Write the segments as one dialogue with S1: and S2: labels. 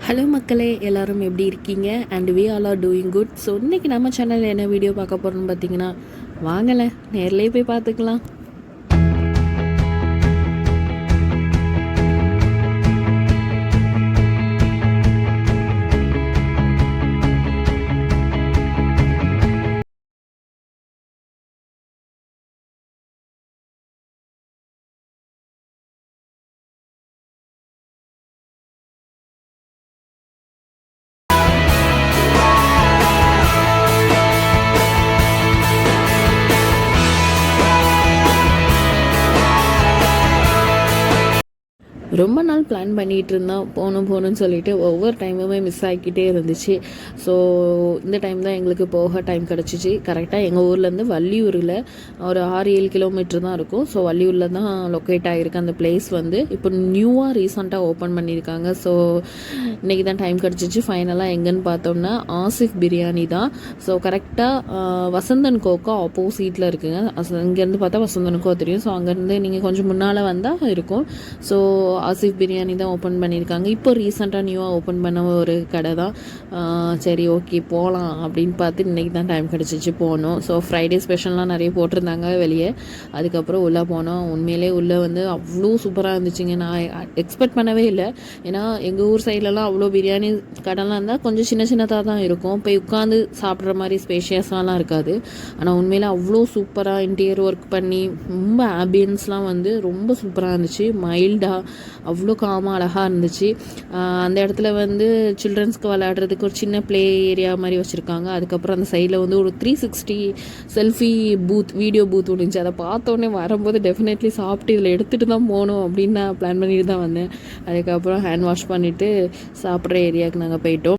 S1: Hello மக்களே, எல்லோரும் எப்படி இருக்கீங்க? And we all are doing good. So இன்றைக்கி நம்ம சேனலில் என்ன வீடியோ பார்க்க போகிறோம்னு பார்த்தீங்கன்னா, வாங்கலை நேர்லேயே போய் பார்த்துக்கலாம். ரொம்ப நாள் பிளான் பண்ணிகிட்டு இருந்தோம், போகணும்னு சொல்லிட்டு ஒவ்வொரு டைமுமே மிஸ் ஆகிக்கிட்டே இருந்துச்சு. ஸோ இந்த டைம் தான் எங்களுக்கு போக டைம் கிடச்சிச்சு. கரெக்டாக எங்கள் ஊர்லேருந்து வள்ளியூரில் ஒரு 6-7 கிலோமீட்டர் தான் இருக்கும். ஸோ வள்ளியூரில் தான் லொக்கேட் ஆகிருக்கு அந்த பிளேஸ். இப்போ நியூவாக ரீசெண்டாக ஓப்பன் பண்ணியிருக்காங்க. ஸோ இன்றைக்கி தான் டைம் கிடச்சிச்சு. ஃபைனலாக எங்கேன்னு பார்த்தோம்னா ஆசிஃப் பிரியாணி தான். ஸோ கரெக்டாக வசந்தன் கோக்கா ஆப்போசிட்டில் இருக்குங்க. இங்கேருந்து பார்த்தா வசந்தன் கோ தெரியும். ஸோ அங்கேருந்து நீங்கள் கொஞ்சம் முன்னால் வந்தால் இருக்கும். ஸோ ஆசிஃப் பிரியாணி தான் ஓப்பன் பண்ணியிருக்காங்க. இப்போ ரீசெண்டாக நியூவாக ஓப்பன் பண்ண ஒரு கடை தான். சரி ஓகே போகலாம் அப்படின்னு பார்த்து இன்றைக்கி தான் டைம் கிடச்சிச்சு போனோம். ஸோ ஃப்ரைடே ஸ்பெஷல்லாம் நிறைய போட்டிருந்தாங்க வெளியே. அதுக்கப்புறம் உள்ளே போனோம். உண்மையிலே உள்ளே அவ்வளோ சூப்பராக இருந்துச்சுங்க. நான் எக்ஸ்பெக்ட் பண்ணவே இல்லை. ஏன்னா எங்கள் ஊர் சைட்லலாம் அவ்வளோ பிரியாணி கடைலாம் இருந்தால் கொஞ்சம் சின்ன சின்னதாக தான் இருக்கும். போய் உட்காந்து சாப்பிட்ற மாதிரி ஸ்பேஷியஸாலாம் இருக்காது. ஆனால் உண்மையிலே அவ்வளோ சூப்பராக இன்டீரியர் ஒர்க் பண்ணி ரொம்ப ஆம்பியன்ஸ்லாம் ரொம்ப சூப்பராக இருந்துச்சு. மைல்டாக அவ்வளோ காமாக அழகாக இருந்துச்சு. அந்த இடத்துல சில்ட்ரன்ஸ்க்கு விளையாடுறதுக்கு ஒரு சின்ன ப்ளே ஏரியா மாதிரி வச்சுருக்காங்க. அதுக்கப்புறம் அந்த சைடில் ஒரு 360 செல்ஃபி பூத், வீடியோ பூத் இருந்துச்சு. அதை பார்த்தோன்னே வரும்போது டெஃபினெட்லி சாப்பிட்டு இதில் எடுத்துகிட்டு தான் போகணும் அப்படின்னு நான் பிளான் பண்ணிட்டு தான் வந்தேன். அதுக்கப்புறம் ஹேண்ட் வாஷ் பண்ணிவிட்டு சாப்பிட்ற ஏரியாவுக்கு நாங்கள் போயிட்டோம்.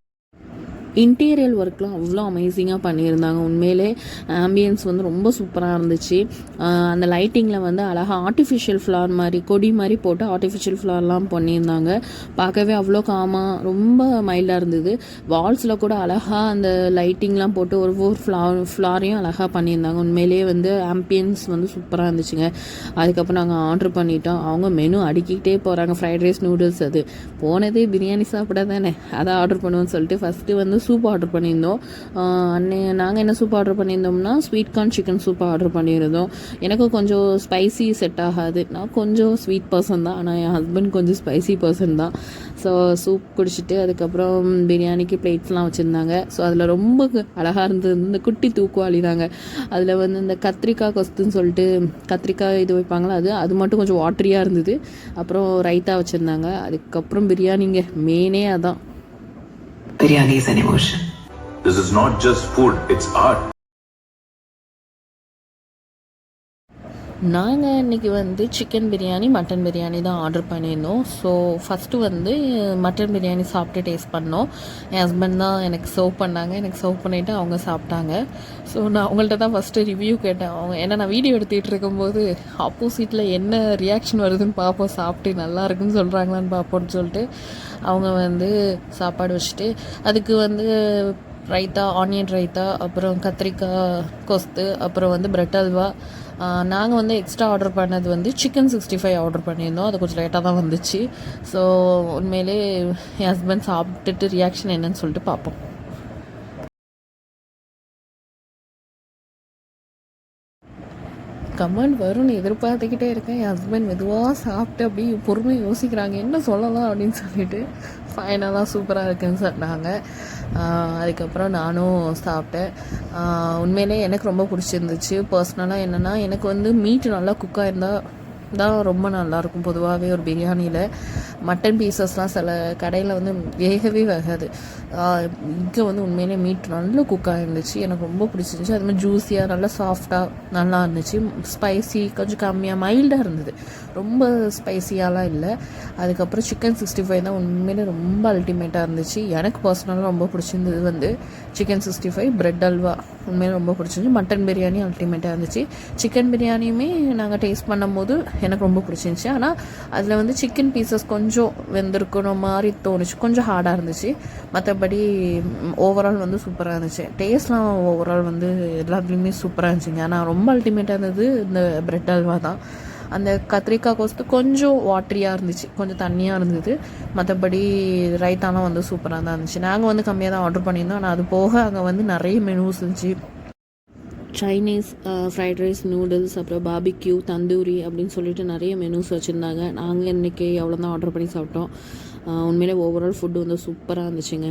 S1: இன்டீரியர் ஒர்க்லாம் அவ்வளோ அமேசிங்காக பண்ணியிருந்தாங்க. உண்மையிலே ஆம்பியன்ஸ் ரொம்ப சூப்பராக இருந்துச்சு. அந்த லைட்டிங்கில் அழகாக ஆர்டிஃபிஷியல் ஃப்ளவர் மாதிரி கொடி மாதிரி போட்டு ஆர்டிஃபிஷியல் ஃப்ளவர்லாம் பண்ணியிருந்தாங்க. பார்க்கவே அவ்வளோ காமாக ரொம்ப மைல்டாக இருந்தது. வால்ஸில் கூட அழகாக அந்த லைட்டிங்லாம் போட்டு ஒவ்வொரு ஃப்ளாரையும் அழகாக பண்ணியிருந்தாங்க. உண்மையிலேயே ஆம்பியன்ஸ் சூப்பராக இருந்துச்சுங்க. அதுக்கப்புறம் நாங்கள் ஆர்டர் பண்ணிட்டோம். அவங்க மெனு அடுக்கிக்கிட்டே போகிறாங்க. Fried rice, noodles. அது போனதே பிரியாணி சாப்பிட தானே, அதை ஆர்டர் பண்ணுவோன்னு சொல்லிட்டு ஃபஸ்ட்டு சூப் ஆர்டர் பண்ணியிருந்தோம். நாங்கள் என்ன சூப் ஆர்டர் பண்ணியிருந்தோம்னா sweet corn chicken soup order பண்ணியிருந்தோம். எனக்கு கொஞ்சம் ஸ்பைசி செட் ஆகாது. நான் கொஞ்சம் ஸ்வீட் பர்சன் தான், ஆனால் என் ஹஸ்பண்ட் கொஞ்சம் ஸ்பைசி பர்சன் தான். ஸோ சூப் குடிச்சிட்டு அதுக்கப்புறம் பிரியாணிக்கு பிளேட்ஸ்லாம் வச்சுருந்தாங்க. ஸோ அதில் ரொம்ப அழகாக இருந்தது இந்த குட்டி தூக்குவாளி தாங்க. அதில் இந்த கத்திரிக்காய் கொஸ்துன்னு சொல்லிட்டு கத்திரிக்காய் இது வைப்பாங்களா, அது மட்டும் கொஞ்சம் வாட்டரியாக இருந்தது. அப்புறம் ரைத்தா வச்சுருந்தாங்க. அதுக்கப்புறம் பிரியாணிங்க மெயினே அதான்.
S2: Biryani is an emotion.
S3: This is not just food, it's art.
S1: நாங்கள் இன்றைக்கி சிக்கன் பிரியாணி, மட்டன் பிரியாணி தான் ஆர்டர் பண்ணியிருந்தோம். ஸோ ஃபஸ்ட்டு மட்டன் பிரியாணி சாப்பிட்டு டேஸ்ட் பண்ணோம். என் ஹஸ்பண்ட் தான் எனக்கு சர்வ் பண்ணாங்க. எனக்கு சர்வ் பண்ணிவிட்டு அவங்க சாப்பிட்டாங்க. ஸோ நான் அவங்கள்ட்ட தான் ஃபஸ்ட்டு ரிவ்யூ கேட்டேன். ஏன்னா நான் வீடியோ எடுத்துகிட்டு இருக்கும்போது ஆப்போசிட்டில் என்ன ரியாக்ஷன் வருதுன்னு பார்ப்போம், சாப்பிட்டு நல்லா இருக்குன்னு சொல்கிறாங்களான்னு பார்ப்போம்னு சொல்லிட்டு அவங்க சாப்பாடு வச்சுட்டு அதுக்கு ரைத்தா, ஆனியன் ரைத்தா, அப்புறம் கத்திரிக்காய் கொஸ்து, அப்புறம் பிரெட் அல்வா. நாங்கள் எக்ஸ்ட்ரா ஆர்டர் பண்ணது சிக்கன் 65 ஆர்டர் பண்ணியிருந்தோம். அது கொஞ்சம் லேட்டாக தான் வந்துச்சு. ஸோ உண்மையிலே என் ஹஸ்பண்ட் சாப்பிட்டுட்டு ரியாக்ஷன் என்னன்னு சொல்லிட்டு பார்ப்போம். கமெண்ட் வரும்னு எதிர்பார்த்துக்கிட்டே இருக்கேன். என் ஹஸ்பண்ட் மெதுவாக சாப்பிட்டு அப்படி பொறுமையாக யோசிக்கிறாங்க என்ன சொல்லலாம் அப்படின்னு சொல்லிட்டு. ஃபைனலாக சூப்பராக இருக்குன்னு சொன்னாங்க. அதுக்கப்புறம் நானும் சாப்பிட்டேன். உண்மையிலே எனக்கு ரொம்ப பிடிச்சிருந்துச்சு. பர்சனலாக என்னென்னா எனக்கு மீட்டு நல்லா குக்காக இருந்தால் தான் ரொம்ப நல்லாயிருக்கும். பொதுவாகவே ஒரு பிரியாணியில் மட்டன் பீசஸ்லாம் சில கடையில் வேகவே வேகாது. இங்கே உண்மையிலே மீட் நல்ல குக்காக இருந்துச்சு. எனக்கு ரொம்ப பிடிச்சிருந்துச்சு. அது மாதிரி ஜூஸியாக நல்லா சாஃப்டாக நல்லா இருந்துச்சு. ஸ்பைசி கொஞ்சம் கம்மியாக மைல்டாக இருந்தது, ரொம்ப ஸ்பைசியாலாம் இல்லை. அதுக்கப்புறம் சிக்கன் 65 தான் உண்மையிலே ரொம்ப அல்டிமேட்டாக இருந்துச்சு. எனக்கு பர்சனலாக ரொம்ப பிடிச்சிருந்தது சிக்கன் 65, பிரெட் அல்வா உண்மையிலே ரொம்ப பிடிச்சிருந்துச்சு. மட்டன் பிரியாணி அல்டிமேட்டாக இருந்துச்சு. சிக்கன் பிரியாணியுமே நாங்கள் டேஸ்ட் பண்ணும்போது எனக்கு ரொம்ப பிடிச்சிருந்துச்சி. ஆனால் அதில் சிக்கன் பீசஸ் கொஞ்சம் வெந்திருக்கணும் மாதிரி தோணுச்சு, கொஞ்சம் ஹார்டாக இருந்துச்சு. மற்றபடி ஓவரால் சூப்பராக இருந்துச்சு. டேஸ்ட்லாம் ஓவரால் எல்லாத்துலேயுமே சூப்பராக இருந்துச்சுங்க. ஆனால் ரொம்ப அல்டிமேட்டாக இருந்தது இந்த பிரெட் அல்வா தான். அந்த கத்திரிக்காய் கோஸ்து கொஞ்சம் வாட்டரியாக இருந்துச்சு, கொஞ்சம் தண்ணியாக இருந்தது. மற்றபடி ரைத்தாலாம் வந்து சூப்பராக தான் இருந்துச்சு. நாங்கள் வந்து கம்மியாக தான் ஆர்டர் பண்ணியிருந்தோம். ஆனால் அது போக அங்கே வந்து நிறைய மெனூஸ் இருந்துச்சு. சைனீஸ், ஃப்ரைட் ரைஸ், நூடுல்ஸ், அப்புறம் பாபிக்யூ, தந்தூரி அப்படின்னு சொல்லிட்டு நிறைய மெனூஸ் வச்சுருந்தாங்க. நாங்கள் இன்றைக்கி எவ்வளோ தான் ஆர்டர் பண்ணி சாப்பிட்டோம். உண்மையிலே ஓவரால் ஃபுட்டு வந்து சூப்பராக இருந்துச்சுங்க.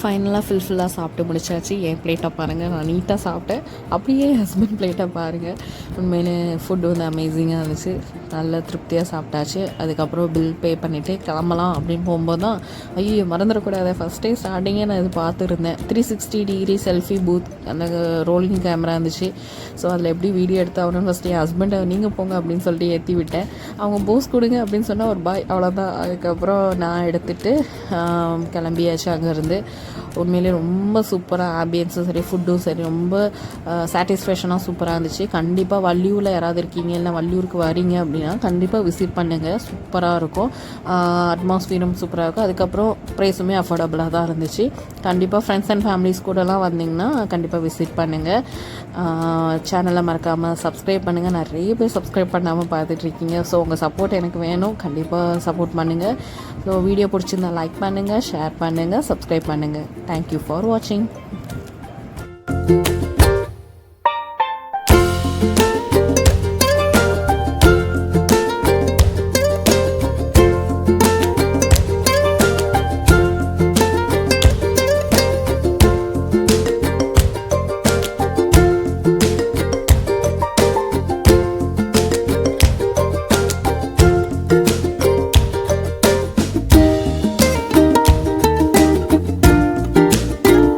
S1: ஃபைனலாக ஃபுல்லாக சாப்பிட்டு முடிச்சாச்சு. என் பிளேட்டை பாருங்கள், நான் நீட்டாக சாப்பிட்டேன். அப்படியே ஹஸ்பண்ட் பிளேட்டை பாருங்கள். உண்மையிலே ஃபுட் வந்து அமேசிங்காக இருந்துச்சு. நல்ல திருப்தியாக சாப்பிட்டாச்சு. அதுக்கப்புறம் பில் பே பண்ணிவிட்டு கிளம்பலாம் அப்படின்னு போகும்போது தான் ஐயோ மறந்துடக்கூடாது, ஃபஸ்ட்டே ஸ்டார்டிங்கே நான் இது பார்த்துருந்தேன். 360 டிகிரி செல்ஃபி பூத், அந்த ரோலிங் கேமரா இருந்துச்சு. ஸோ அதில் எப்படி வீடியோ எடுத்தாகணும்னு ஃபஸ்ட்டு என் ஹஸ்பண்டை நீங்கள் போங்க அப்படின்னு சொல்லிட்டு ஏற்றி விட்டேன். அவங்க போஸ் கொடுங்க அப்படின்னு சொன்னால் ஒரு பாய், அவ்வளோதான். அதுக்கப்புறம் நான் எடுத்துகிட்டு கிளம்பியாச்சு அங்கேருந்து. உண்மையிலே ரொம்ப சூப்பராக ஆம்பியன்ஸும் சரி, ஃபுட்டும் சரி, ரொம்ப சாட்டிஸ்ஃபேக்ஷனாக சூப்பராக இருந்துச்சு. கண்டிப்பாக வள்ளியூரில் யாராவது இருக்கீங்க, இல்லை வள்ளியூருக்கு வரீங்க அப்படின்னா கண்டிப்பாக விசிட் பண்ணுங்கள். சூப்பராக இருக்கும், அட்மாஸ்ஃபியரும் சூப்பராக இருக்கும். அதுக்கப்புறம் ப்ரைஸுமே அஃபோர்டபுளாக தான் இருந்துச்சு. கண்டிப்பாக ஃப்ரெண்ட்ஸ் அண்ட் ஃபேமிலிஸ் கூடலாம் வந்தீங்கன்னா கண்டிப்பாக விசிட் பண்ணுங்கள். சேனலை மறக்காமல் சப்ஸ்கிரைப் பண்ணுங்கள். நிறைய பேர் சப்ஸ்கிரைப் பண்ணாமல் பார்த்துட்ருக்கீங்க. ஸோ உங்கள் சப்போர்ட் எனக்கு வேணும், கண்டிப்பாக சப்போர்ட் பண்ணுங்கள். ஸோ வீடியோ பிடிச்சிருந்தா லைக் பண்ணுங்கள், ஷேர் பண்ணுங்கள், சப்ஸ்கிரைப் பண்ணுங்கள். Thank you for watching.